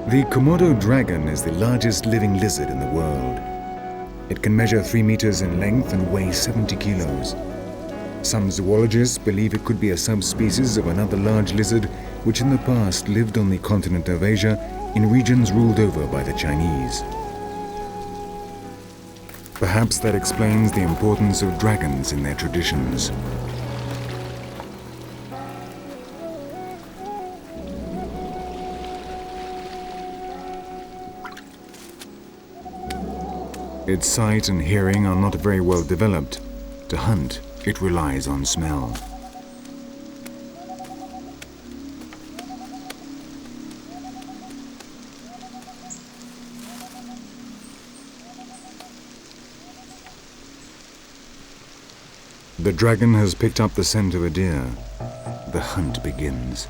The Komodo dragon is the largest living lizard in the world. It can measure 3 meters in length and weigh 70 kilos. Some zoologists believe it could be a subspecies of another large lizard which in the past lived on the continent of Asia in regions ruled over by the Chinese. Perhaps that explains the importance of dragons in their traditions. Its sight and hearing are not very well developed. To hunt, it relies on smell. The dragon has picked up the scent of a deer. The hunt begins.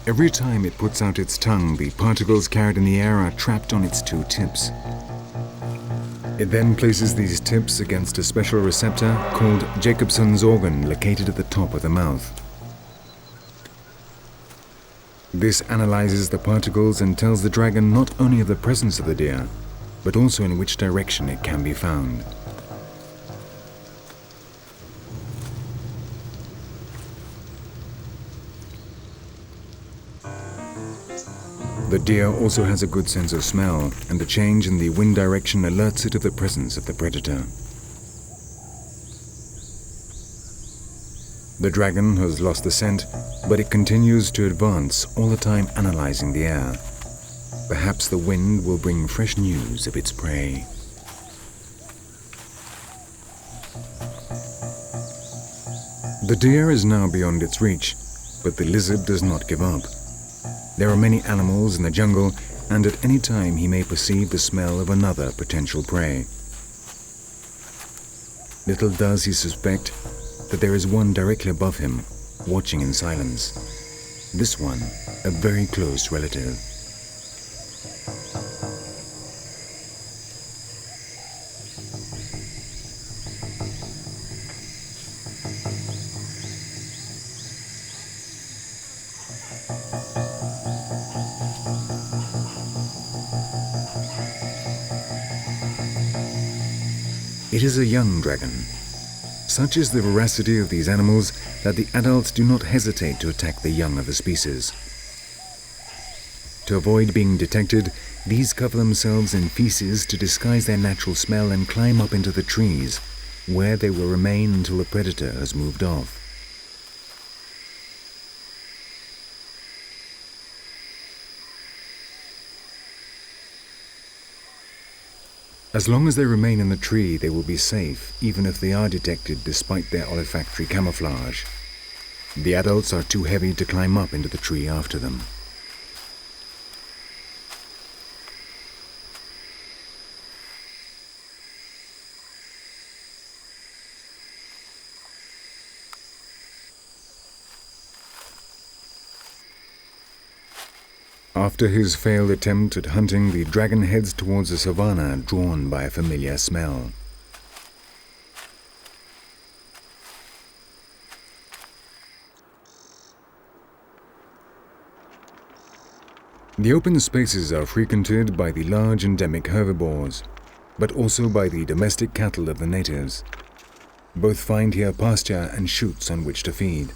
Every time it puts out its tongue, the particles carried in the air are trapped on its 2 tips. It then places these tips against a special receptor called Jacobson's organ located at the top of the mouth. This analyzes the particles and tells the dragon not only of the presence of the deer, but also in which direction it can be found. The deer also has a good sense of smell, and the change in the wind direction alerts it of the presence of the predator. The dragon has lost the scent, but it continues to advance, all the time analyzing the air. Perhaps the wind will bring fresh news of its prey. The deer is now beyond its reach, but the lizard does not give up. There are many animals in the jungle, and at any time he may perceive the smell of another potential prey. Little does he suspect that there is one directly above him, watching in silence. This one, a very close relative. It is a young dragon. Such is the voracity of these animals that the adults do not hesitate to attack the young of the species. To avoid being detected, these cover themselves in faeces to disguise their natural smell and climb up into the trees, where they will remain until the predator has moved off. As long as they remain in the tree, they will be safe, even if they are detected despite their olfactory camouflage. The adults are too heavy to climb up into the tree after them. After his failed attempt at hunting, the dragon heads towards the savannah, drawn by a familiar smell. The open spaces are frequented by the large endemic herbivores, but also by the domestic cattle of the natives. Both find here pasture and shoots on which to feed.